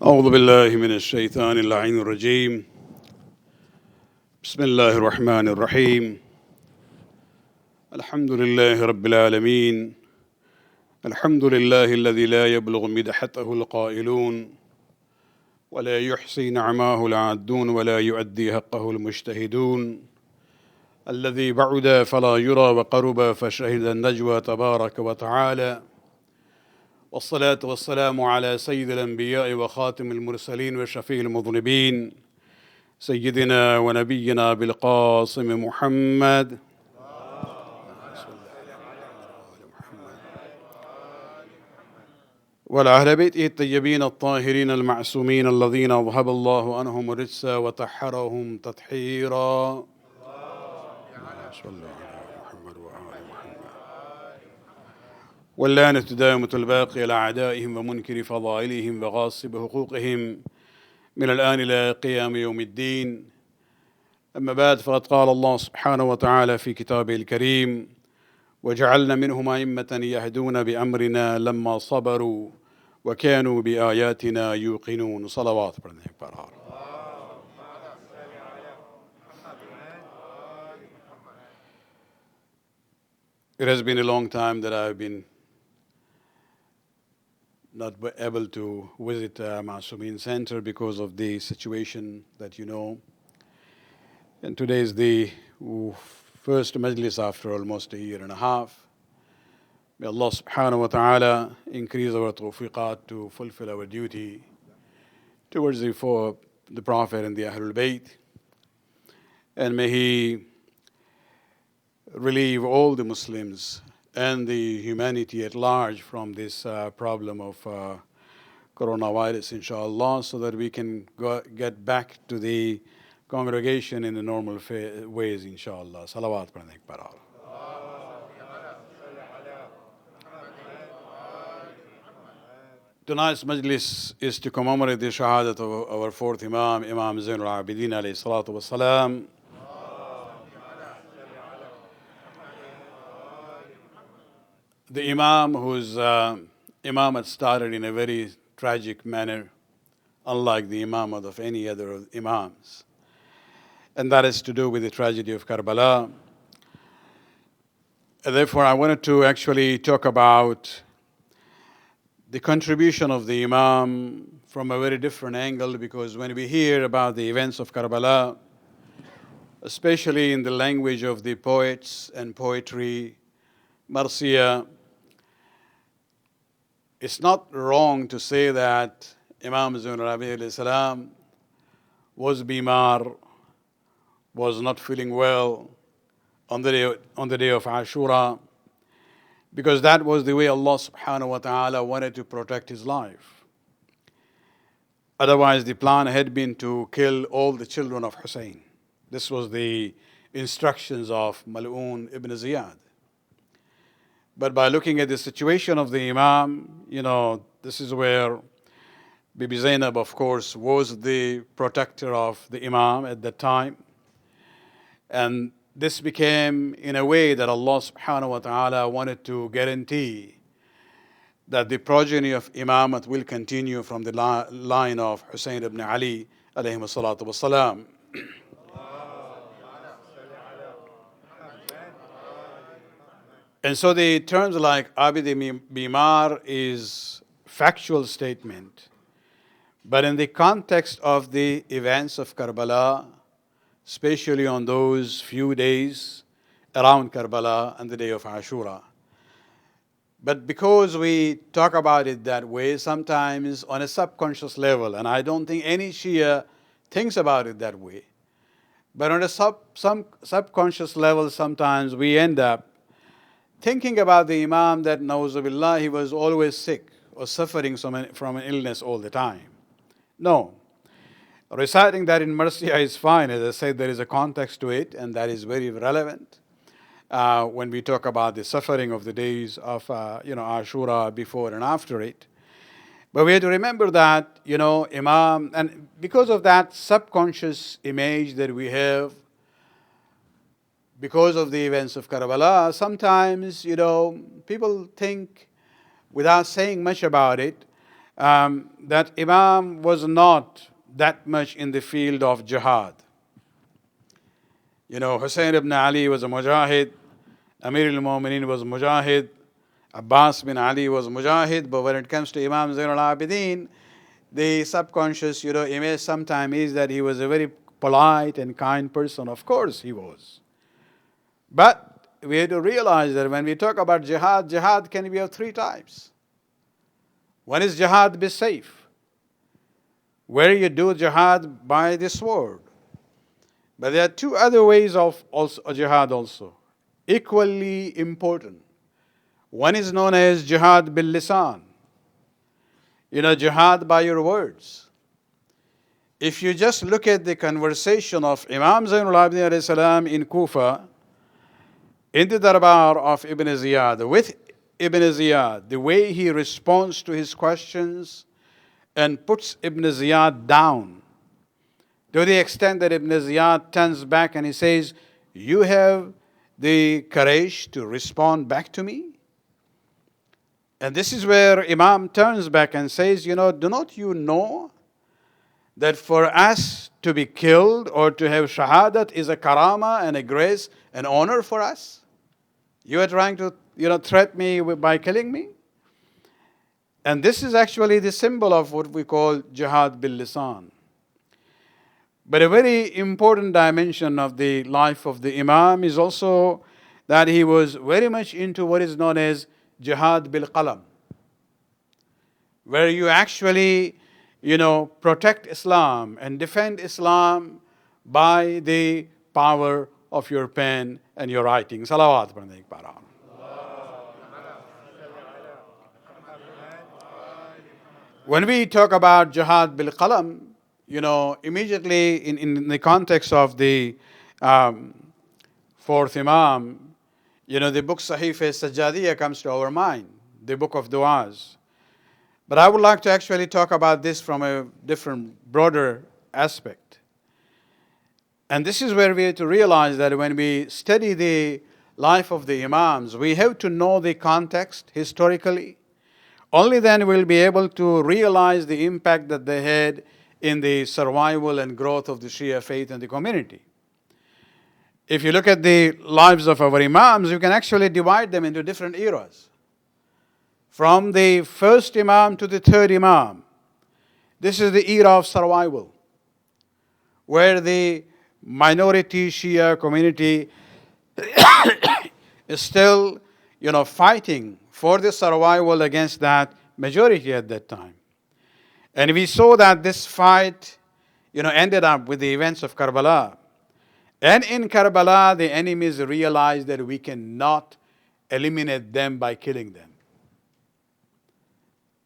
أعوذ بالله من الشيطان اللعين الرجيم. بسم الله الرحمن الرحيم. الحمد لله رب العالمين. الحمد لله الذي لا يبلغ مدحته القائلون ولا يحصي نعماه العادون ولا يؤدي حقه المجتهدون. الذي بعد فلا يرى وقرب فشهد النجوى تبارك وتعالى. والصلاة والسلام على سيد الأنبياء وخاتم المرسلين وشفيع المذنبين سيدنا ونبينا بالقاسم محمد وعلى أهل بيته الطيبين الطاهرين المعصومين الذين أذهب الله عنهم الرجس وطهرهم تطهيرا. واللعنة دائمة الباقي على أعدائهم ومنكر فضائلهم وغاصب حقوقهم من الآن إلى قيام يوم الدين. أما بعد، فقد قال الله سبحانه وتعالى في كتابه الكريم: وجعلنا منهم أئمة يهدون بأمرنا لما صبروا وكانوا بآياتنا يوقنون. صلوات. It has been a long time that I've been not able to visit Masumin Center because of the situation that you know. And today is the first majlis after almost a year and a half. May Allah subhanahu wa ta'ala increase our tawfiqat to fulfill our duty towards the Prophet and the Ahlul Bayt. And may He relieve all the Muslims and the humanity at large from this problem of coronavirus, inshallah, so that we can get back to the congregation in the normal ways, inshallah. Salawat. Tonight's majlis is to commemorate the Shahadat of our fourth Imam, Imam Zaynul Abideen alayhi salatu wassalam. The Imam whose imamate started in a very tragic manner, unlike the imamate of any other Imams. And that is to do with the tragedy of Karbala. And therefore, I wanted to actually talk about the contribution of the Imam from a very different angle, because when we hear about the events of Karbala, especially in the language of the poets and poetry, Marsiya, it's not wrong to say that Imam Zaynul Abideen was bimar, was not feeling well on the day of Ashura, because that was the way Allah subhanahu wa ta'ala wanted to protect his life. Otherwise, the plan had been to kill all the children of Hussein. This was the instructions of Mal'un ibn Ziyad. But by looking at the situation of the Imam, this is where Bibi Zainab, of course, was the protector of the Imam at that time. And this became in a way that Allah subhanahu wa ta'ala wanted to guarantee that the progeny of Imamat will continue from the line of Hussein ibn Ali alayhi salatu wasalam. And so the terms like Abideen Bimar is factual statement. But in the context of the events of Karbala, especially on those few days around Karbala and the day of Ashura. But because we talk about it that way, sometimes on a subconscious level, and I don't think any Shia thinks about it that way, but on a subconscious level, sometimes we end up thinking about the Imam that, na'uzubillah, he was always sick or suffering from an illness all the time. No. Reciting that in Marsiya is fine. As I said, there is a context to it, and that is very relevant when we talk about the suffering of the days of Ashura before and after it. But we have to remember that, Imam, and because of that subconscious image that we have, because of the events of Karbala, sometimes, people think, without saying much about it, that Imam was not that much in the field of jihad. You know, Hussein ibn Ali was a mujahid, Amir al-Mu'mineen was a mujahid, Abbas bin Ali was a mujahid, but when it comes to Imam Zaynul Abideen, the subconscious, image sometimes is that he was a very polite and kind person. Of course he was. But we have to realize that when we talk about jihad, jihad can be of three types. One is jihad be safe, where you do jihad by the sword. But there are two other ways of jihad also, equally important. One is known as jihad bil lisan, jihad by your words. If you just look at the conversation of Imam Zaynul Abideen alayhi salam in Kufa, in the darbar of Ibn Ziyad, with Ibn Ziyad, the way he responds to his questions and puts Ibn Ziyad down, to the extent that Ibn Ziyad turns back and he says, "You have the courage to respond back to me?" And this is where Imam turns back and says, do not you know that for us to be killed or to have shahadat is a karama and a grace, an honor for us? You are trying to, threat me by killing me? And this is actually the symbol of what we call jihad bil lisan. But a very important dimension of the life of the Imam is also that he was very much into what is known as jihad bil qalam, where you actually, protect Islam and defend Islam by the power of your pen and your writing. Salawat padne ek baar. When we talk about jihad bil qalam, immediately in the context of the fourth Imam, the book Sahifa Sajjadiyya comes to our mind, the book of du'as. But I would like to actually talk about this from a different, broader aspect. And this is where we have to realize that when we study the life of the Imams, we have to know the context historically. Only then we'll be able to realize the impact that they had in the survival and growth of the Shia faith and the community. If you look at the lives of our Imams, you can actually divide them into different eras. From the first Imam to the third Imam, this is the era of survival, where the minority Shia community is still, fighting for the survival against that majority at that time. And we saw that this fight, ended up with the events of Karbala. And in Karbala, the enemies realized that we cannot eliminate them by killing them.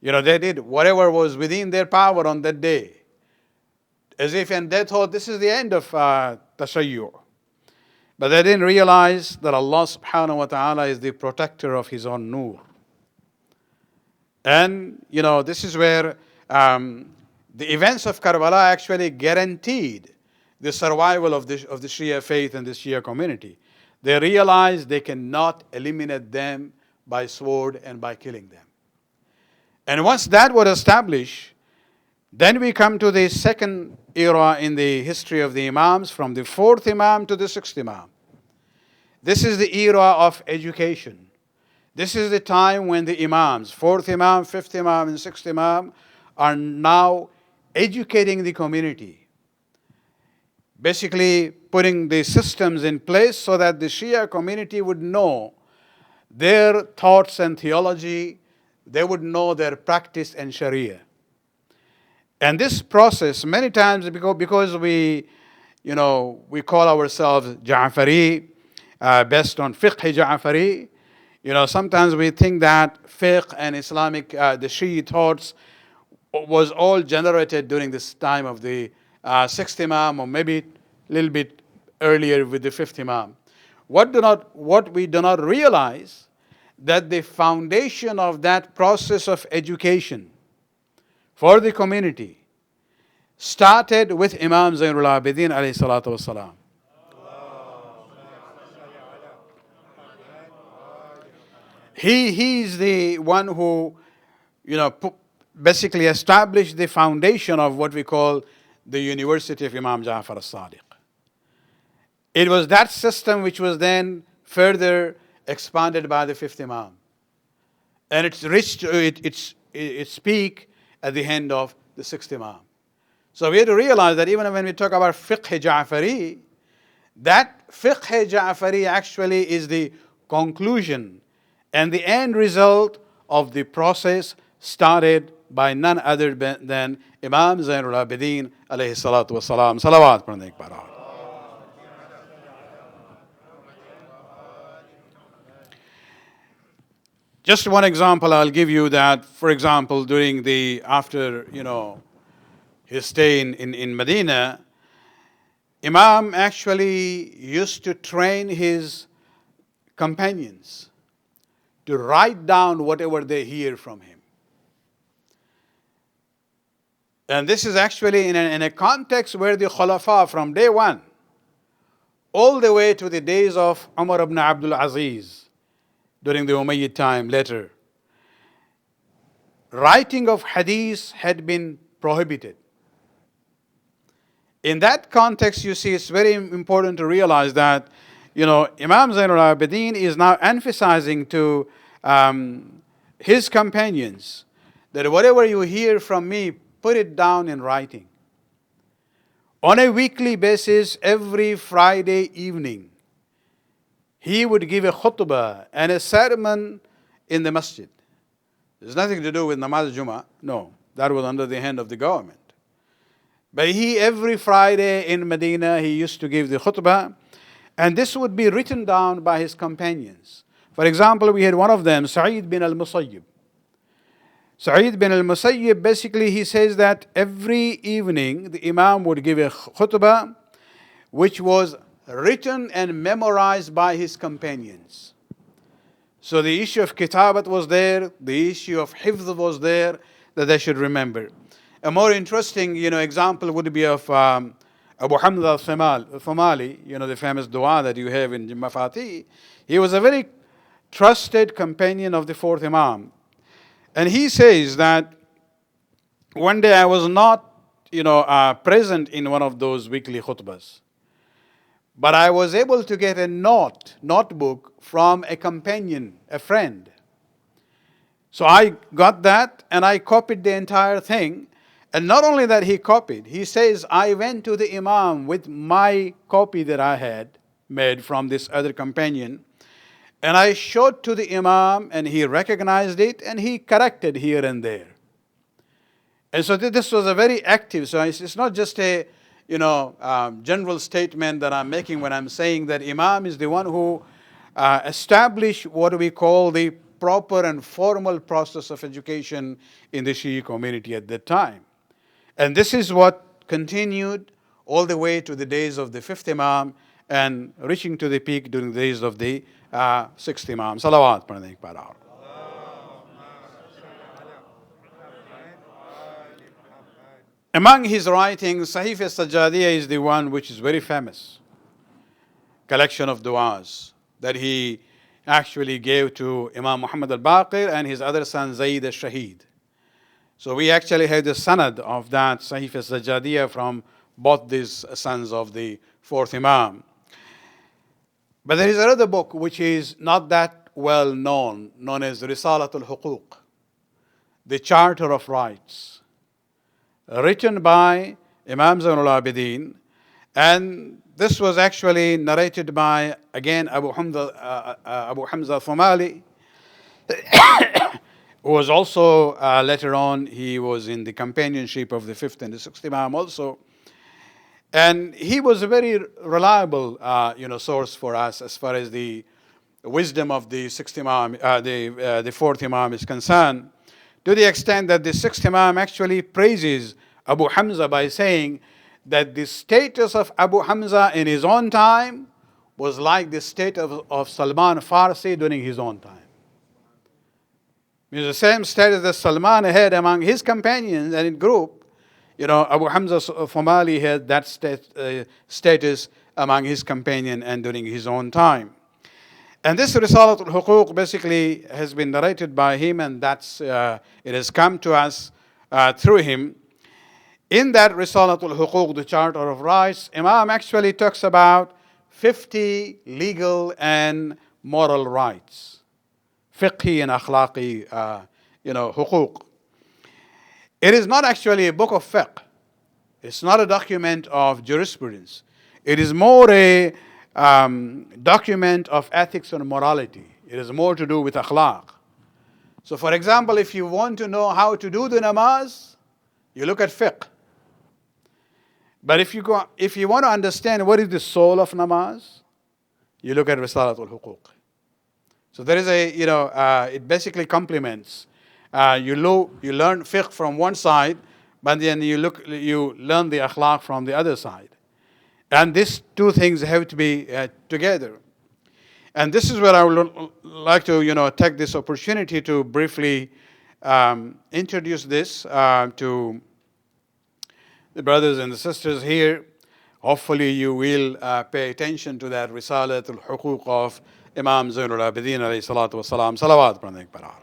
They did whatever was within their power on that day, as if, and they thought this is the end of Tashayyu'. But they didn't realize that Allah subhanahu wa ta'ala is the protector of His own nur. And, this is where the events of Karbala actually guaranteed the survival of the Shia faith and the Shia community. They realized they cannot eliminate them by sword and by killing them. And once that was established, then we come to the second era in the history of the Imams, from the fourth Imam to the sixth Imam. This is the era of education. This is the time when the Imams, fourth Imam, fifth Imam, and sixth Imam, are now educating the community. Basically putting the systems in place so that the Shia community would know their thoughts and theology, they would know their practice and Sharia. And this process, many times, because we call ourselves Ja'fari, based on fiqh Ja'fari, sometimes we think that fiqh and Islamic, the Shia thoughts was all generated during this time of the sixth Imam, or maybe a little bit earlier with the fifth Imam. What we do not realize, that the foundation of that process of education for the community started with Imam Zaynul Abideen alayhi salatu wasalam. He is the one who, basically established the foundation of what we call the University of Imam Ja'far as-Sadiq. It was that system which was then further expanded by the fifth Imam. And it's reached its peak at the hand of the sixth Imam. So we have to realize that even when we talk about fiqh Ja'fari, that fiqh Ja'fari actually is the conclusion and the end result of the process started by none other than Imam Zaynul Abideen alayhi salatu wasalam. Salawat pढ़ने के बाद. Just one example I'll give you that, for example, during after his stay in Medina, Imam actually used to train his companions to write down whatever they hear from him. And this is actually in a context where the Khulafa from day one, all the way to the days of Umar ibn Abdul Aziz, during the Umayyad time later, writing of hadith had been prohibited. In that context, you see, it's very important to realize that, Imam Zaynul Abideen is now emphasizing to his companions that whatever you hear from me, put it down in writing. On a weekly basis, every Friday evening, he would give a khutbah and a sermon in the masjid. There's nothing to do with Namaz Jummah. No, that was under the hand of the government. But every Friday in Medina, he used to give the khutbah, and this would be written down by his companions. For example, we had one of them, Sayyid bin al-Musayyib. Sayyid bin al-Musayyib, basically he says that every evening the Imam would give a khutbah which was written and memorized by his companions. So the issue of kitabat was there, the issue of hifz was there, that they should remember. A more interesting, example would be of Abu Hamza al-Thumali, the famous dua that you have in Mafati. He was a very trusted companion of the fourth Imam. And he says that one day I was not, present in one of those weekly khutbahs. But I was able to get a notebook from a companion, a friend. So I got that and I copied the entire thing. And not only that he copied, he says, I went to the Imam with my copy that I had made from this other companion. And I showed to the Imam and he recognized it and he corrected here and there. And so this was a very active, so it's not just a general statement that I'm making when I'm saying that Imam is the one who established what we call the proper and formal process of education in the Shia community at that time. And this is what continued all the way to the days of the fifth Imam and reaching to the peak during the days of the sixth Imam. Salawat पढ़ने के बाद. Among his writings, Sahif al-Sajjadiyya is the one which is very famous. Collection of du'as that he actually gave to Imam Muhammad al-Baqir and his other son Zayd al-Shaheed. So we actually have the sanad of that Sahif al-Sajjadiyya from both these sons of the fourth Imam. But there is another book which is not that well known as Risalah al-Huquq, the Charter of Rights, written by Imam Zaynul Abideen, and this was actually narrated by, again, Abu Hamza al-Thumali, who was also, later on, he was in the companionship of the fifth and the sixth Imam also. And he was a very reliable, source for us as far as the wisdom of the sixth Imam, the fourth Imam is concerned, to the extent that the sixth Imam actually praises Abu Hamza by saying that the status of Abu Hamza in his own time was like the state of Salman Farsi during his own time. Means the same status that Salman had among his companions and in group, Abu Hamza Thumali had that status among his companion and during his own time. And this Risalat al-Huquq basically has been narrated by him, and it has come to us through him. In that Risalatul Huquq, the Charter of Rights, Imam actually talks about 50 legal and moral rights, fiqhi and akhlaqi, huquq. It is not actually a book of fiqh. It's not a document of jurisprudence. It is more a document of ethics and morality. It is more to do with akhlaq. So, for example, if you want to know how to do the namaz, you look at fiqh. But if you want to understand what is the soul of namaz, you look at Risalatul Huquq. So there is it basically complements. You learn fiqh from one side, but then you learn the akhlaq from the other side. And these two things have to be together. And this is where I would like to take this opportunity to briefly introduce this to the brothers and the sisters here. Hopefully you will pay attention to that Risalatul Huquq of Imam Zaynul Abideen alayhi salatu wa salam. Salawat prandik parar.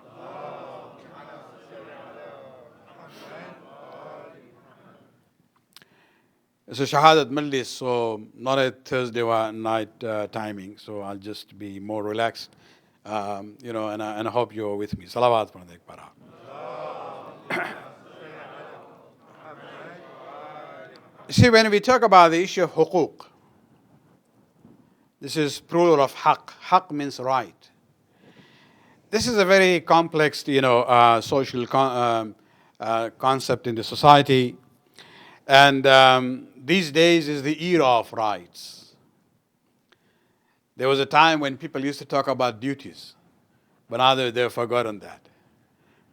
It's a Shahadat Majlis, so not a Thursday night timing, so I'll just be more relaxed, and I hope you're with me. Salawat prandik parar. See, when we talk about the issue of huquq, this is plural of haq. Haq means right. This is a very complex, social concept in the society. And these days is the era of rights. There was a time when people used to talk about duties, but now they've forgotten that.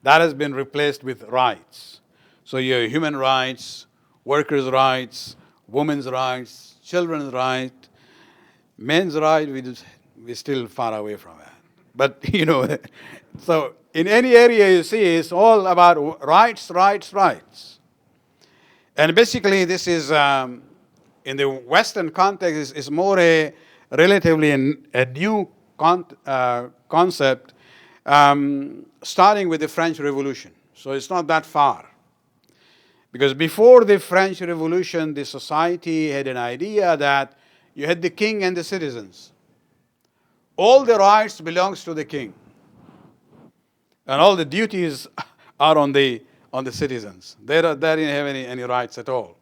That has been replaced with rights. So your human rights, workers' rights, women's rights, children's rights, men's rights, we're still far away from that. But, so in any area you see, it's all about rights, rights, rights. And basically this is, in the Western context, is more a relatively a new concept, starting with the French Revolution. So it's not that far. Because before the French Revolution, the society had an idea that you had the king and the citizens. All the rights belongs to the king. And all the duties are on the citizens. They didn't have any rights at all.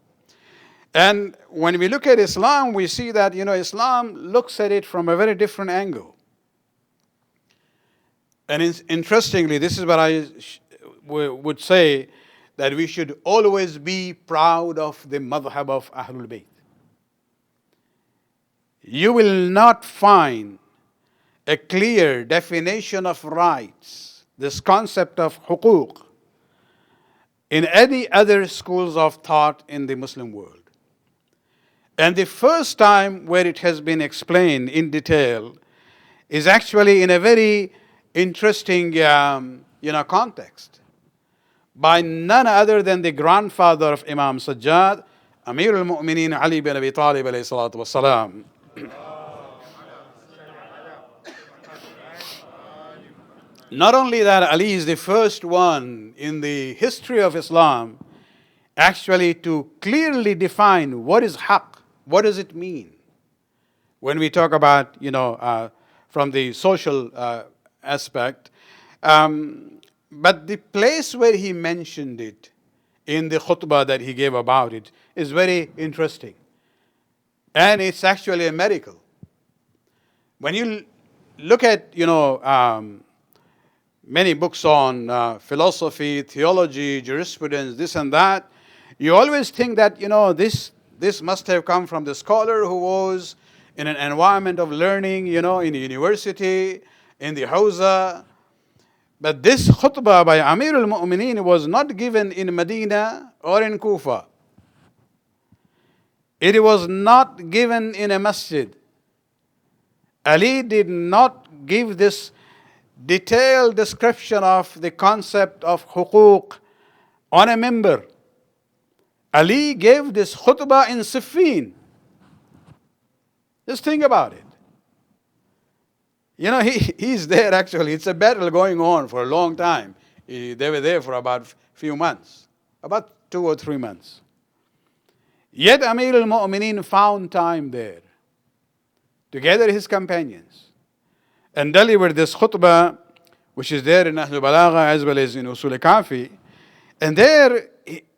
And when we look at Islam, we see that, Islam looks at it from a very different angle. And interestingly, this is what I would say, that we should always be proud of the madhhab of Ahlul Bayt. You will not find a clear definition of rights, this concept of huquq, in any other schools of thought in the Muslim world. And the first time where it has been explained in detail is actually in a very interesting context, by none other than the grandfather of Imam Sajjad, Amir al-Mu'mineen Ali bin Abi Talib alayhi salatu wa salam. Not only that, Ali is the first one in the history of Islam actually to clearly define what is haqq, what does it mean? When we talk about, from the social aspect, but the place where he mentioned it in the khutbah that he gave about it is very interesting. And it's actually a miracle. When you look at, many books on philosophy, theology, jurisprudence, this and that, you always think that, this must have come from the scholar who was in an environment of learning, in the university, in the hawza. But this khutbah by Amir al-Mu'mineen was not given in Medina or in Kufa. It was not given in a masjid. Ali did not give this detailed description of the concept of huquq on a minbar. Ali gave this khutbah in Siffin. Just think about it. He's there actually. It's a battle going on for a long time. They were there for about a few months. about 2 or 3 months. Yet Amir al-Mu'mineen found time there to gather his companions and deliver this khutbah, which is there in Ahl Balagha as well as in Usul Kafi. And there,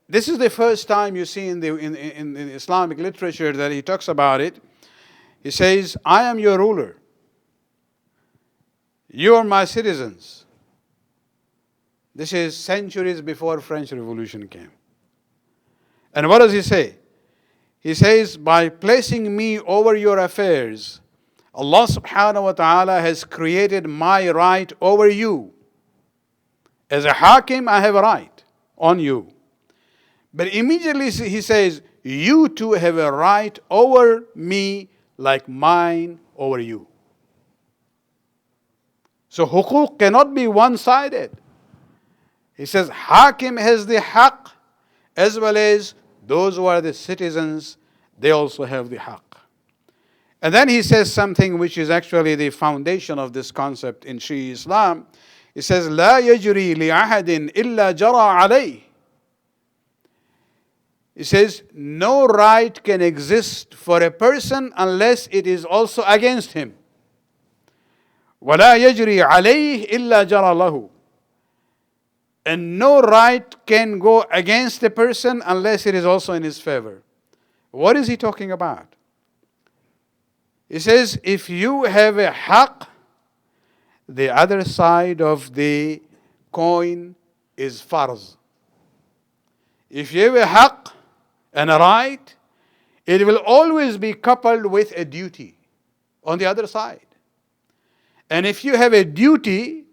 this is the first time you see in the Islamic literature that he talks about it. He says, I am your ruler. You are my citizens. This is centuries before French Revolution came. And what does he say? He says, by placing me over your affairs, Allah subhanahu wa ta'ala has created my right over you. As a hakim, I have a right on you. But immediately he says, you too have a right over me like mine over you. So hukuk cannot be one-sided. He says, hakim has the haq, as well as those who are the citizens, they also have the haq. And then he says something which is actually the foundation of this concept in Shia Islam. He says, لا يجري لأحد إلا جرى عليه. He says, no right can exist for a person unless it is also against him. ولا يجري عليه إلا جرى له. And no right can go against a person unless it is also in his favor. What is he talking about? He says, if you have a haq, the other side of the coin is farz. If you have a haq and a right, it will always be coupled with a duty on the other side. And if you have a duty,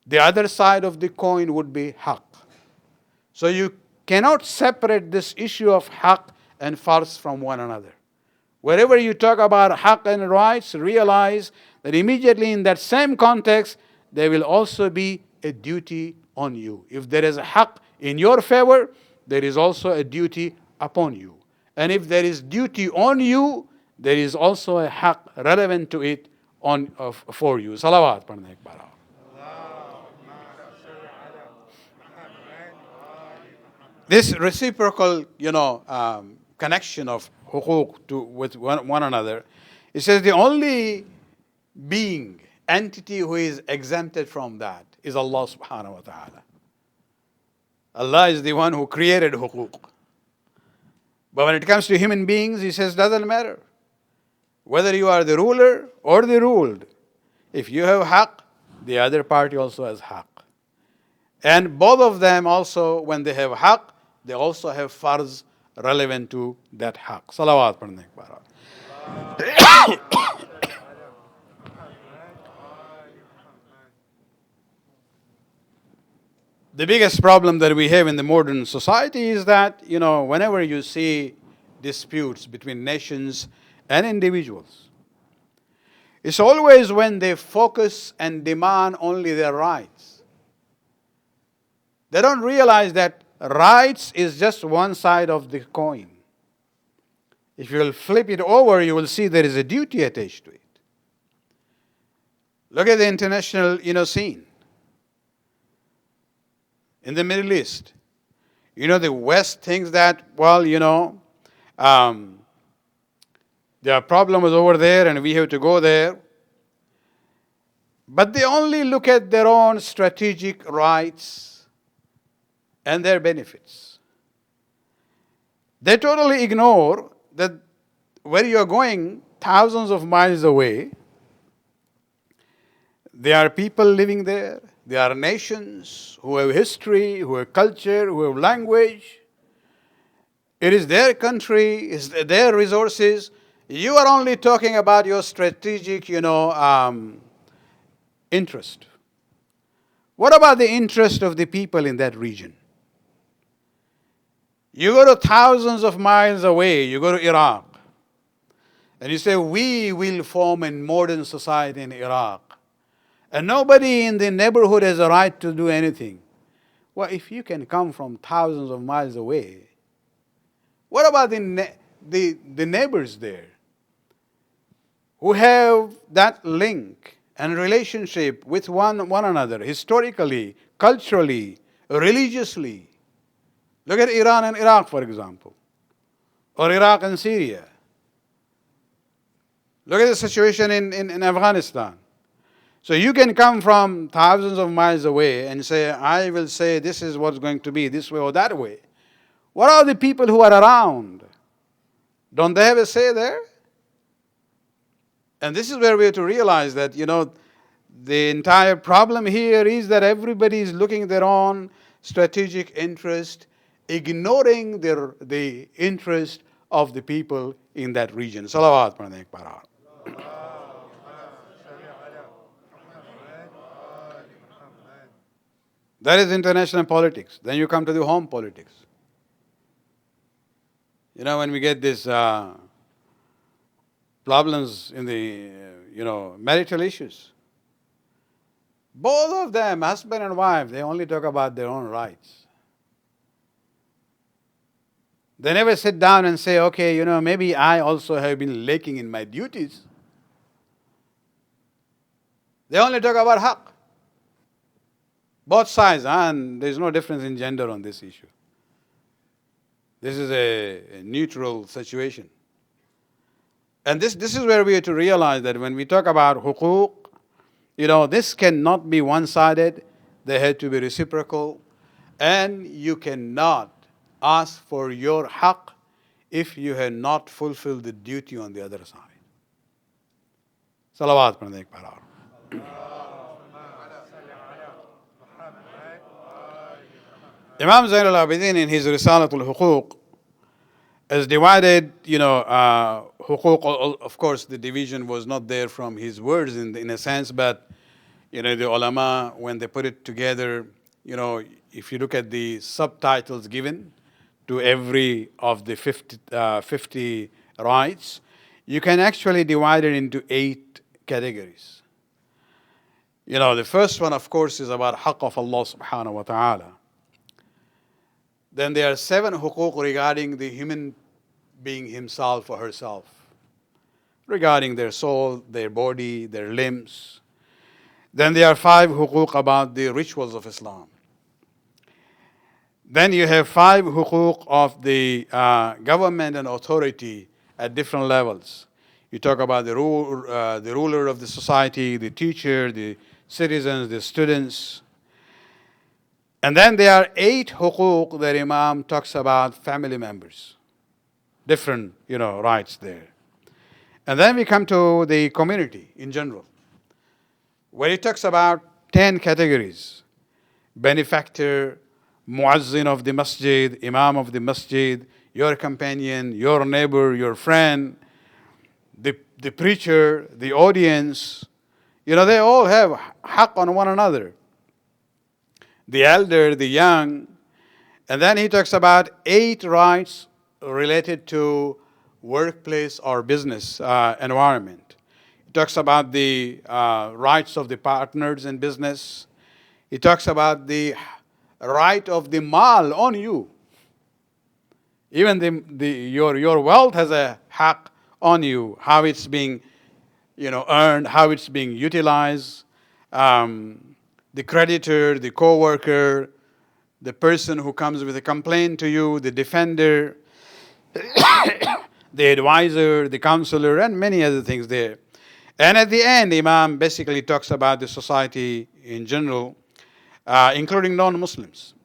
the other side of the coin would be haq. So you cannot separate this issue of haq and farz from one another. Wherever you talk about haq and rights, realize that immediately in that same context, there will also be a duty on you. If there is a haq in your favor, there is also a duty upon you. And if there is duty on you, there is also a haq relevant to it for you. Salawat padhne ek baar. This reciprocal, connection of hukuk with one another, it says the only being, entity who is exempted from that is Allah subhanahu wa ta'ala. Allah is the one who created hukuk. But when it comes to human beings, he says, doesn't matter. Whether you are the ruler or the ruled, if you have haq, the other party also has haq. And both of them also, when they have haq, they also have farz relevant to that haq. Salawat padhne ek baar. The biggest problem that we have in the modern society is that, whenever you see disputes between nations and individuals, it's always when they focus and demand only their rights. They don't realize that rights is just one side of the coin. If you will flip it over, you will see there is a duty attached to it. Look at the international, scene. In the Middle East, the West thinks that, there are problems over there and we have to go there. But they only look at their own strategic rights and their benefits. They totally ignore that where you are going thousands of miles away, there are people living there. There are nations who have history, who have culture, who have language. It is their country, it's their resources. You are only talking about your strategic, interest. What about the interest of the people in that region? You go to thousands of miles away, you go to Iraq, and you say, we will form a modern society in Iraq. And nobody in the neighborhood has a right to do anything. Well, if you can come from thousands of miles away, what about the neighbors there who have that link and relationship with one another, historically, culturally, religiously? Look Look at Iran and Iraq, for example, or Iraq and Syria. Look at the situation in Afghanistan. So you can come from thousands of miles away and say, I will say this is what's going to be, this way or that way. What are the people who are around? Don't they have a say there? And this is where we have to realize that, the entire problem here is that everybody is looking at their own strategic interest, ignoring the interest of the people in that region. Salawat padne par. That is international politics. Then you come to the home politics. When we get these problems in the, marital issues, both of them, husband and wife, they only talk about their own rights. They never sit down and say, okay, maybe I also have been lacking in my duties. They only talk about haqq. Both sides, and there's no difference in gender on this issue. This is a neutral situation. And this is where we have to realize that when we talk about huquq, this cannot be one-sided. They have to be reciprocal. And you cannot ask for your haqq if you have not fulfilled the duty on the other side. Salawat padne par. Imam Zaynul Abideen in his Risalah al-Huquq has divided, huquq, of course the division was not there from his words in a sense, but, the ulama, when they put it together, if you look at the subtitles given to every of the 50 rights, you can actually divide it into 8 categories. The first one, of course, is about haqq of Allah subhanahu wa ta'ala. Then there are 7 huquq regarding the human being himself or herself, regarding their soul, their body, their limbs. Then there are 5 huquq about the rituals of Islam. Then you have 5 huquq of the government and authority at different levels. You talk about the ruler of the society, the teacher, the citizens, the students. And then there are 8 huquq that Imam talks about family members. Different, rights there. And then we come to the community in general, where he talks about 10 categories. Benefactor, muazzin of the masjid, imam of the masjid, your companion, your neighbor, your friend, the preacher, the audience. They all have haqq on one another. The elder, the young. And then he talks about 8 rights related to workplace or business environment. He talks about the rights of the partners in business. He talks about the right of the mal on you. Even your wealth has a haqq on you, how it's being earned, how it's being utilized. The creditor, the co-worker, the person who comes with a complaint to you, the defender, the advisor, the counselor, and many other things there. And at the end, Imam basically talks about the society in general, including non-Muslims.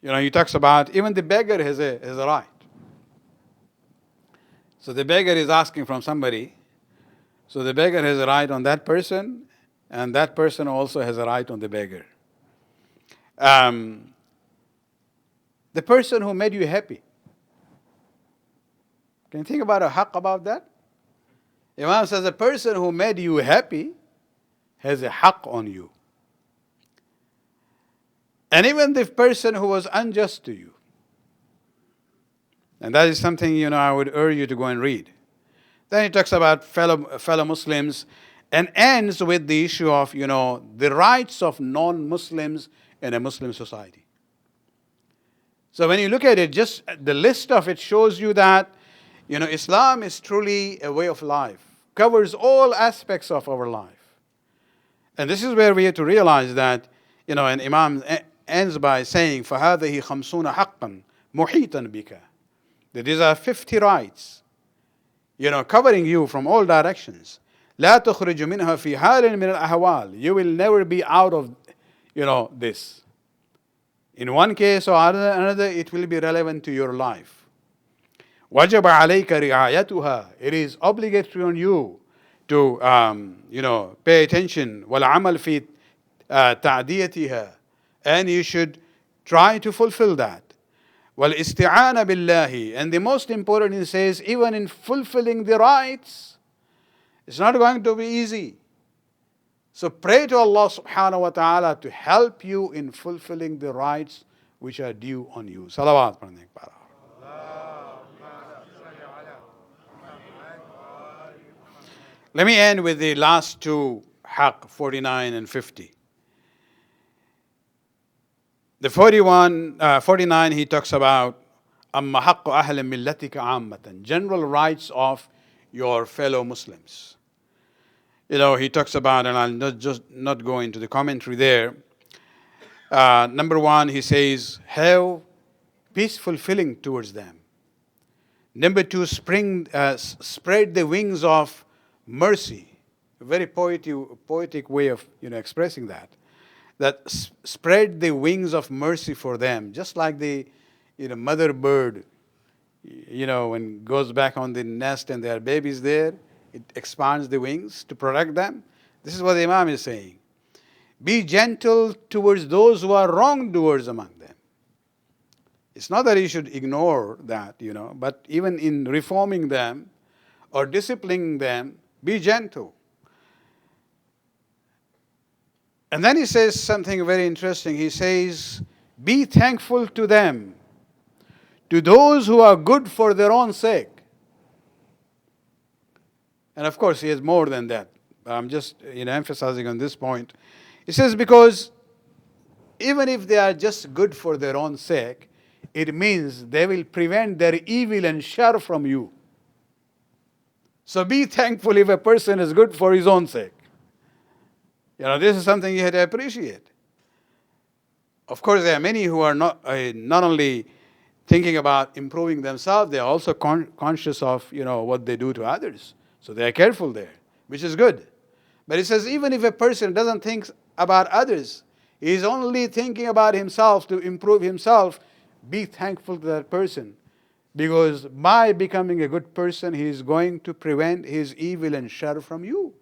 He talks about even the beggar has a right. So the beggar is asking from somebody. So the beggar has a right on that person, and that person also has a right on the beggar. The person who made you happy. Can you think about a haqq about that? Imam says the person who made you happy has a haqq on you. And even the person who was unjust to you. And that is something, I would urge you to go and read. Then he talks about fellow Muslims and ends with the issue of, the rights of non-Muslims in a Muslim society. So when you look at it, just the list of it shows you that, Islam is truly a way of life, covers all aspects of our life. And this is where we have to realize that, and Imam ends by saying, فَهَذِهِ خَمْسُونَ حَقًّا مُحِيطًا بِكَ. That these are 50 rights, covering you from all directions. لا تخرج منها في حال من الأحوال. You will never be out of, this. In one case or another, it will be relevant to your life. وجب عليك رعايتها. It is obligatory on you to, pay attention. والعمل في تعديتها. And you should try to fulfill that. والاستعانة بالله. And the most important, it says, even in fulfilling the rights, it's not going to be easy. So pray to Allah subhanahu wa ta'ala to help you in fulfilling the rights which are due on you. Salawat. Let me end with the last two haqq, 49 and 50. The 49, he talks about أما حق أهل ملتك عامة, general rights of your fellow Muslims. He talks about, and I'll not go into the commentary there. Number one, he says, have peaceful feeling towards them. Number two, spread the wings of mercy. A very poetic way of expressing that. That spread the wings of mercy for them, just like the mother bird, when it goes back on the nest and there are babies there, it expands the wings to protect them. This is what the Imam is saying. Be gentle towards those who are wrongdoers among them. It's not that you should ignore that, but even in reforming them or disciplining them, be gentle. And then he says something very interesting. He says, be thankful to them, to those who are good for their own sake. And of course, he has more than that. I'm just emphasizing on this point. He says, because even if they are just good for their own sake, it means they will prevent their evil and shar from you. So be thankful if a person is good for his own sake. This is something you have to appreciate. Of course, there are many who are not only thinking about improving themselves, they are also conscious of what they do to others. So they are careful there, which is good. But it says, even if a person doesn't think about others, he is only thinking about himself to improve himself, be thankful to that person. Because by becoming a good person, he is going to prevent his evil and shar from you.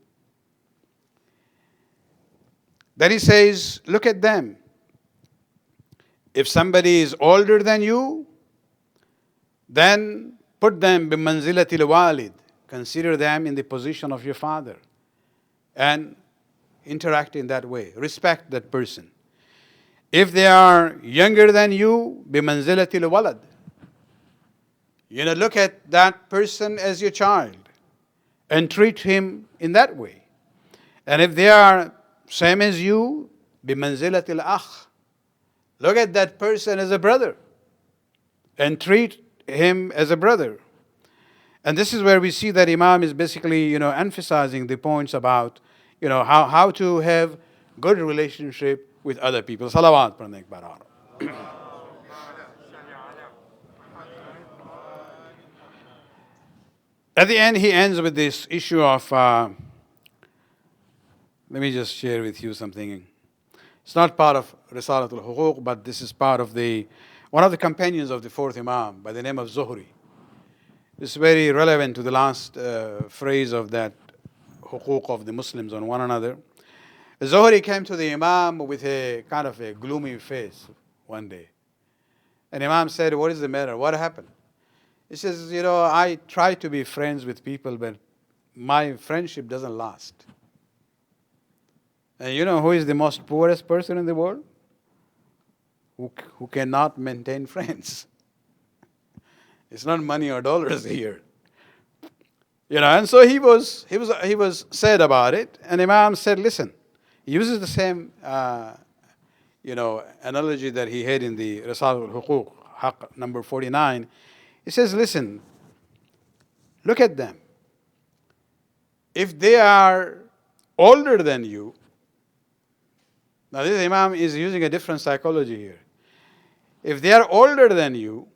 Then he says, look at them. If somebody is older than you, then put them bimanzilati al-walid. Consider them in the position of your father. And interact in that way. Respect that person. If they are younger than you, bimanzilati al-walad. Look at that person as your child. And treat him in that way. And if they are same as you, bimanzilati al-akh. Look at that person as a brother. And treat him as a brother. And this is where we see that Imam is basically, emphasizing the points about, how to have good relationship with other people. Salawat pranek barar. At the end, he ends with this issue of, let me just share with you something. It's not part of Risalah al-Huquq, but this is part of one of the companions of the fourth Imam by the name of Zuhri. It's very relevant to the last phrase of that huquq of the Muslims on one another. Zuhri came to the Imam with a kind of a gloomy face one day. And Imam said, what is the matter? What happened? He says, I try to be friends with people, but my friendship doesn't last. And you know who is the most poorest person in the world? Who cannot maintain friends. It's not money or dollars here. And so he was sad about it. And Imam said, listen, he uses the same, analogy that he had in the Risalah al-Huquq, haqq number 49. He says, listen, look at them. If they are older than you, Now this Imam is using a different psychology here. If they are older than you,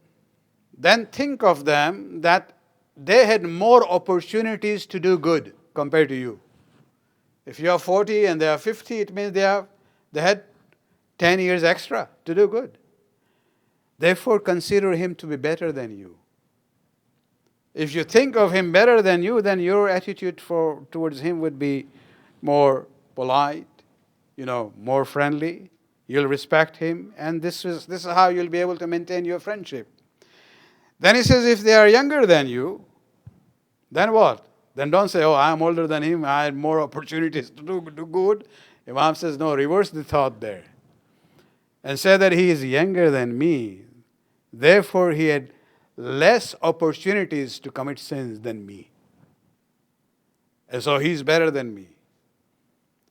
then think of them that they had more opportunities to do good compared to you. If you are 40 and they are 50, it means they had 10 years extra to do good. Therefore, consider him to be better than you. If you think of him better than you, then your attitude towards him would be more polite, more friendly. You'll respect him, and this is how you'll be able to maintain your friendship. Then he says, if they are younger than you, then what? Then don't say, oh, I'm older than him, I had more opportunities to do good. Imam says, no, reverse the thought there. And say that he is younger than me. Therefore, he had less opportunities to commit sins than me. And so he's better than me.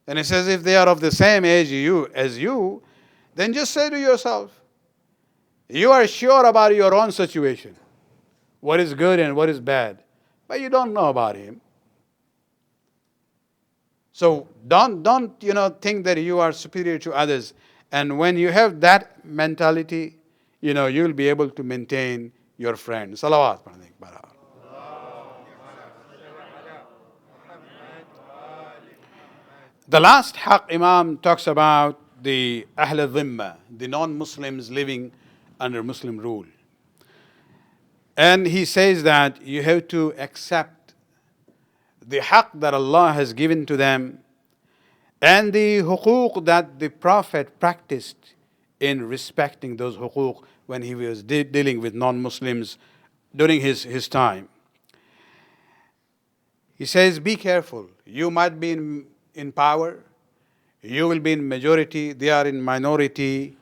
And he says, if they are of the same age as you, then just say to yourself, you are sure about your own situation, what is good and what is bad, but you don't know about him. So don't think that you are superior to others. And when you have that mentality, you'll be able to maintain your friend. Salawat. The last haq Imam talks about the Ahl al-Dhimma, the non-Muslims living under Muslim rule. And he says that you have to accept the haq that Allah has given to them and the huquq that the Prophet practiced in respecting those huquq when he was dealing with non-Muslims during his time. He says, be careful. You might be in power. You will be in majority. They are in minority.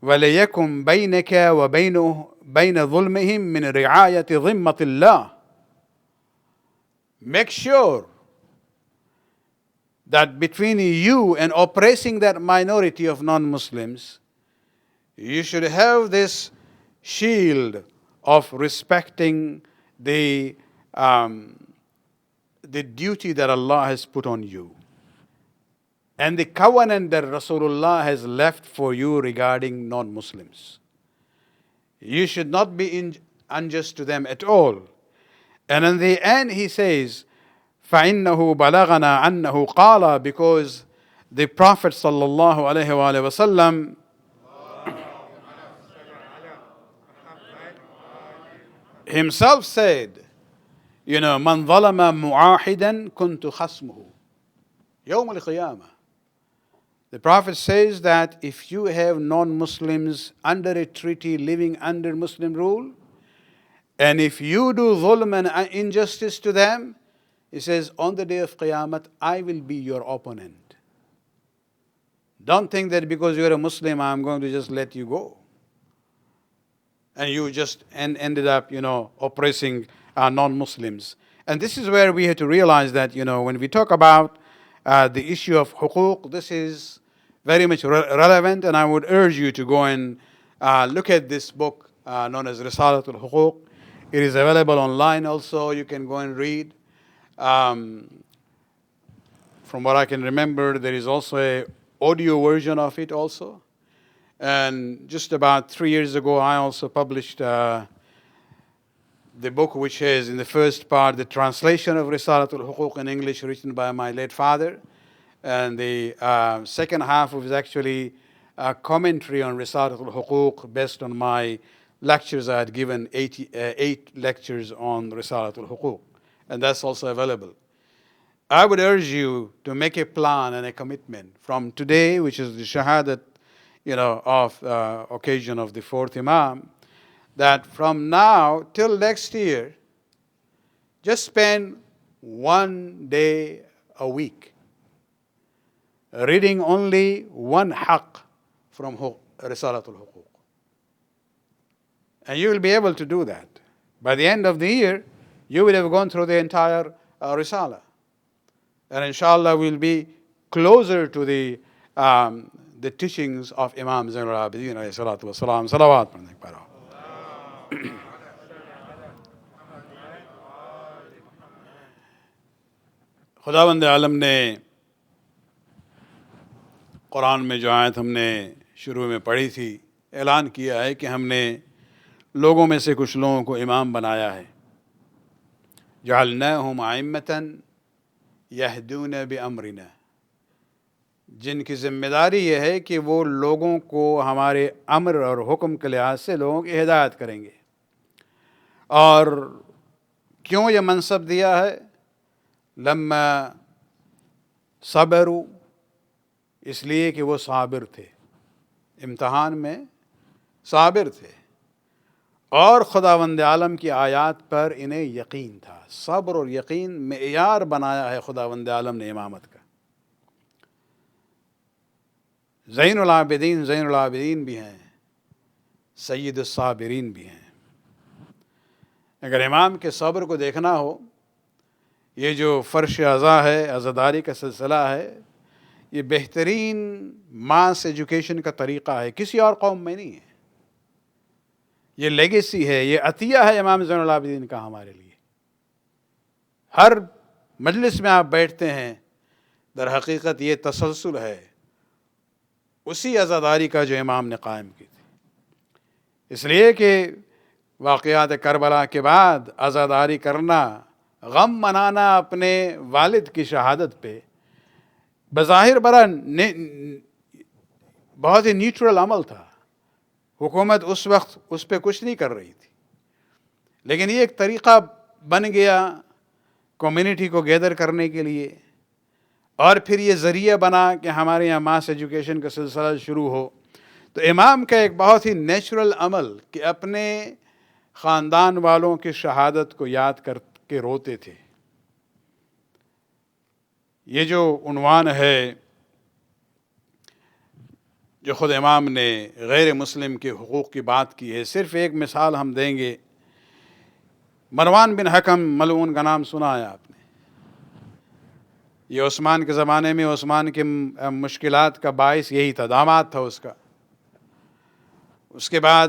وَلَيَكُمْ بَيْنَكَ وَبَيْنَ ظُلْمِهِمْ مِنْ رِعَايَةِ ظِمَّةِ اللَّهِ. Make sure that between you and oppressing that minority of non-Muslims, you should have this shield of respecting the duty that Allah has put on you and the covenant that Rasulullah has left for you regarding non-Muslims. You should not be unjust to them at all. And in the end he says, فَإِنَّهُ بَلَغَنَا أَنَّهُ قَالَ, because the Prophet sallallahu alaihi wasallam himself said, مَنْ ظَلَمَ مُعَاهِدًا كُنْتُ خَصْمُهُ يَوْمَ الْقِيَامَةِ. The Prophet says that if you have non-Muslims under a treaty living under Muslim rule, and if you do dhulm and injustice to them, he says, on the day of Qiyamah, I will be your opponent. Don't think that because you're a Muslim, I'm going to just let you go. And you just ended up, oppressing non-Muslims. And this is where we have to realize that, when we talk about the issue of huquq, this is very much relevant, and I would urge you to go and look at this book known as Risalah al-Huquq. It is available online also. You can go and read. From what I can remember, there is also an audio version of it also. And just about 3 years ago, I also published the book, which is in the first part, the translation of Risalat al-Huquq in English, written by my late father. And the second half was actually a commentary on Risalat al-Huquq based on my lectures. I had given 8 lectures on Risalat al-Huquq. And that's also available. I would urge you to make a plan and a commitment from today, which is the Shahadat, of occasion of the 4th Imam, that from now till next year, just spend 1 day a week reading only one haqq from Risalat al-Huquq. And you will be able to do that. By the end of the year, you will have gone through the entire Risalah. And inshallah, we'll be closer to the teachings of Imam Zaynul Abideen alayhi salatu wa salam. Salawat. खुदावंद आलम ने قرآن میں جو آیت ہم نے شروع میں پڑھی تھی، اعلان کیا ہے کہ ہم نے لوگوں میں سے کچھ لوگوں کو امام بنایا ہے. جعلناہم ائمۃ یہدون بامرنا، جن کی ذمہ داری یہ ہے کہ وہ لوگوں کو ہمارے امر اور حکم کے لحاظ سے لوگوں کی ہدایت کریں گے. اور کیوں یہ منصب دیا ہے؟ لما صبروا، اس لیے کہ وہ صابر تھے، امتحان میں صابر تھے، اور خداوند عالم کی آیات پر انہیں یقین تھا. صبر اور یقین معیار بنایا ہے خداوند عالم نے امامت کا. زین العابدین بھی ہیں، سید الصابرین بھی ہیں. اگر امام کے صبر کو دیکھنا ہو، یہ جو فرش عزا ہے، عزاداری کا سلسلہ ہے، یہ بہترین ماس ایجوکیشن کا طریقہ ہے، کسی اور قوم میں نہیں ہے. یہ لیگیسی ہے، یہ عطیہ ہے امام زین العابدین کا ہمارے لیے. ہر مجلس میں آپ بیٹھتے ہیں، در حقیقت یہ تسلسل ہے اسی عزاداری کا جو امام نے قائم کی تھی. اس لیے کہ واقعات کربلا کے بعد عزاداری کرنا، غم منانا اپنے والد کی شہادت پہ، بظاہر بہت ہی نیوٹرل عمل تھا. حکومت اس وقت اس پہ کچھ نہیں کر رہی تھی، لیکن یہ ایک طریقہ بن گیا کمیونٹی کو گیدر کرنے کے لیے، اور پھر یہ ذریعہ بنا کہ ہمارے یہاں ماس ایجوکیشن کا سلسلہ شروع ہو. تو امام کا ایک بہت ہی نیچرل عمل کہ اپنے خاندان والوں کی شہادت کو یاد کر کے روتے تھے. یہ جو عنوان ہے جو خود امام نے غیر مسلم کے حقوق کی بات کی ہے، صرف ایک مثال ہم دیں گے. مروان بن حکم ملعون کا نام سنا ہے آپ نے. یہ عثمان کے زمانے میں عثمان کے مشکلات کا باعث یہی تھا، داماد تھا اس کا. اس کے بعد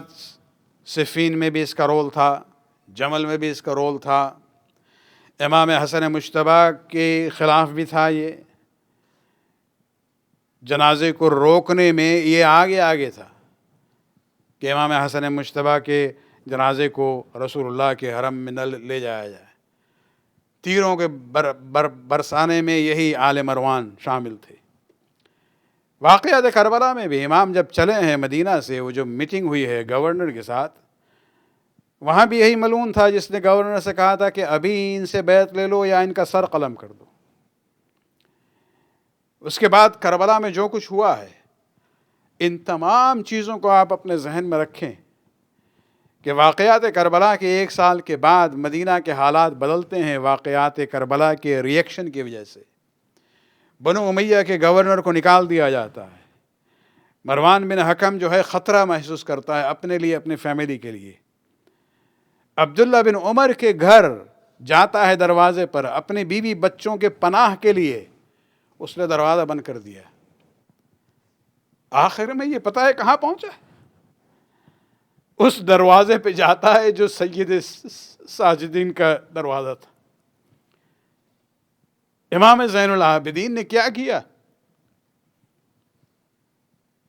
صفین میں بھی اس کا رول تھا، جمل میں بھی اس کا رول تھا. امام حسن مجتبیٰ کے خلاف بھی تھا. یہ جنازے کو روکنے میں یہ آگے تھا کہ امام حسن مجتبیٰ کے جنازے کو رسول اللہ کے حرم میں نہ لے جایا جائے. تیروں کے برسانے میں یہی آل مروان شامل تھے. واقعات کربلا میں بھی امام جب چلے ہیں مدینہ سے، وہ جو میٹنگ ہوئی ہے گورنر کے ساتھ، وہاں بھی یہی ملعون تھا جس نے گورنر سے کہا تھا کہ ابھی ان سے بیعت لے لو یا ان کا سر قلم کر دو. اس کے بعد کربلا میں جو کچھ ہوا ہے، ان تمام چیزوں کو آپ اپنے ذہن میں رکھیں کہ واقعات کربلا کے 1 سال کے بعد مدینہ کے حالات بدلتے ہیں. واقعات کربلا کے ریئیکشن کی وجہ سے بنو امیہ کے گورنر کو نکال دیا جاتا ہے. مروان بن حکم جو ہے خطرہ محسوس کرتا ہے اپنے لیے، اپنے فیملی کے لیے. عبداللہ بن عمر کے گھر جاتا ہے دروازے پر اپنے بیوی بچوں کے پناہ کے لیے، اس نے دروازہ بند کر دیا. آخر میں یہ پتہ ہے کہاں پہنچا؟ اس دروازے پہ جاتا ہے جو سید ساجدین کا دروازہ تھا. امام زین العابدین نے کیا کیا؟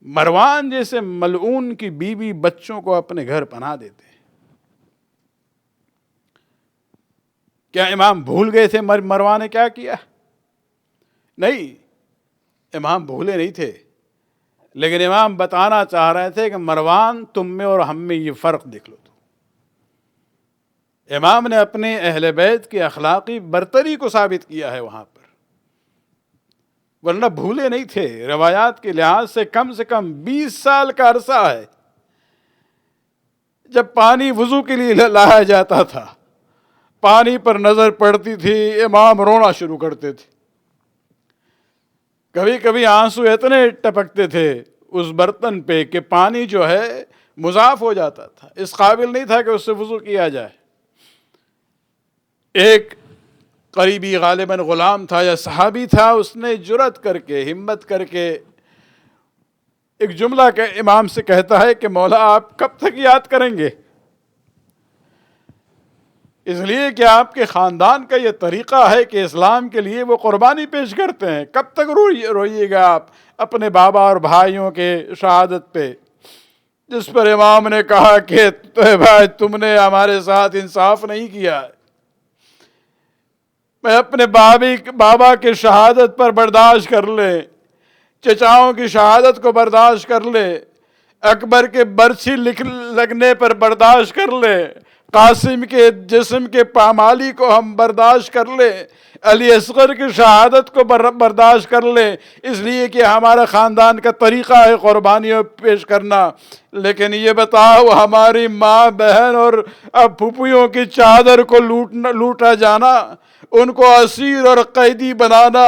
مروان جیسے ملعون کی بیوی بچوں کو اپنے گھر پناہ دیتے. کیا امام بھول گئے تھے مروان نے کیا کیا؟ نہیں، امام بھولے نہیں تھے، لیکن امام بتانا چاہ رہے تھے کہ مروان تم میں اور ہم میں یہ فرق دیکھ لو. امام نے اپنے اہل بیت کی اخلاقی برتری کو ثابت کیا ہے وہاں پر، ورنہ بھولے نہیں تھے. روایات کے لحاظ سے کم 20 سال کا عرصہ ہے جب پانی وضو کے لیے لایا جاتا تھا، پانی پر نظر پڑتی تھی، امام رونا شروع کرتے تھے. کبھی کبھی آنسو اتنے ٹپکتے تھے اس برتن پہ کہ پانی جو ہے مضاف ہو جاتا تھا، اس قابل نہیں تھا کہ اس سے وضو کیا جائے. ایک قریبی غالباً غلام تھا یا صحابی تھا، اس نے جرأت کر کے، ہمت کر کے ایک جملہ کہ امام سے کہتا ہے کہ مولا آپ کب تک یاد کریں گے؟ اس لیے کہ آپ کے خاندان کا یہ طریقہ ہے کہ اسلام کے لیے وہ قربانی پیش کرتے ہیں. کب تک روئیے گا آپ؟ اپنے بابا اور بھائیوں کے شہادت پہ، جس پر امام نے کہا کہ بھائی تم نے ہمارے ساتھ انصاف نہیں کیا ہے. میں اپنے بابا کی شہادت پر برداشت کر لے، چچاؤں کی شہادت کو برداشت کر لے، اکبر کے برچھی لگنے پر برداشت کر لے، قاسم کے جسم کے پامالی کو ہم برداشت کر لیں، علی اصغر کی شہادت کو برداشت کر لیں، اس لیے کہ ہمارا خاندان کا طریقہ ہے قربانیوں پیش کرنا. لیکن یہ بتاؤ ہماری ماں بہن اور پھوپھیوں کی چادر کو لوٹا جانا، ان کو اسیر اور قیدی بنانا،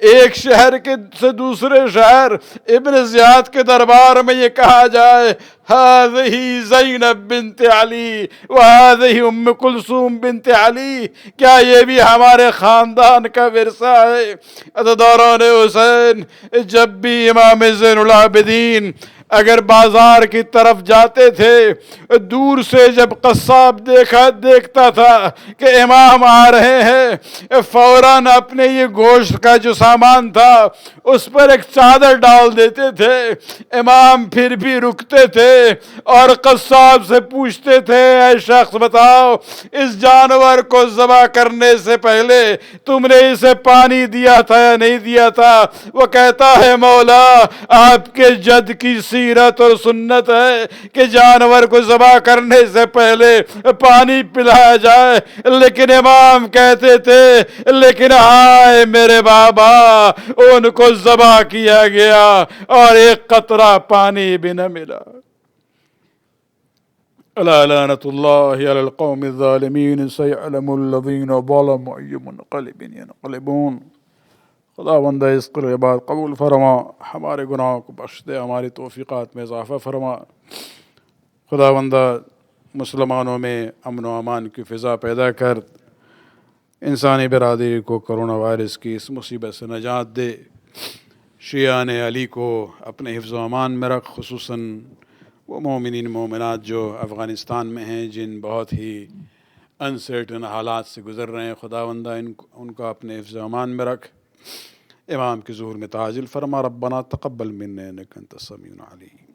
ایک شہر سے دوسرے شہر ابن زیاد کے دربار میں یہ کہا جائے هذه زینب بنت علی وهذه ام کلثوم بنت علی، کیا یہ بھی ہمارے خاندان کا ورثہ ہے؟ عزاداران حسین، جب بھی امام زین العابدین اگر بازار کی طرف جاتے تھے، دور سے جب قصاب دیکھتا تھا کہ امام آ رہے ہیں، فوراً اپنے یہ گوشت کا جو سامان تھا اس پر ایک چادر ڈال دیتے تھے. امام پھر بھی رکتے تھے اور قصاب سے پوچھتے تھے اے شخص بتاؤ اس جانور کو ذبح کرنے سے پہلے تم نے اسے پانی دیا تھا یا نہیں دیا تھا؟ وہ کہتا ہے مولا آپ کے جد کی سیرت اور سنت ہے کہ جانور کو ذبح کرنے سے پہلے پانی پلایا جائے، لیکن امام کہتے تھے لیکن ہائے میرے بابا ان کو ذبح کیا گیا اور ایک قطرہ پانی بھی نہ ملا. الا لعنت اللہ علی القوم الظالمین سیعلم الذین ظلموا ای منقلب ینقلبون. خداوند اس کے بعد قبول فرما، ہمارے گناہوں کو بخش دے، ہماری توفیقات میں اضافہ فرما. خداوند مسلمانوں میں امن و امان کی فضا پیدا کر، انسانی برادری کو کرونا وائرس کی اس مصیبت سے نجات دے. شیعہ نے علی کو اپنے حفظ و امان میں رکھ، خصوصاً وہ مومنین مومنات جو افغانستان میں ہیں، جن بہت ہی انسرٹن حالات سے گزر رہے ہیں. خداوندہ ان کو اپنے حفظ و امان میں رکھ، امام کی ظہور میں تعاجل فرما. ربنا تقبل منا انک انت السمیع العلیم.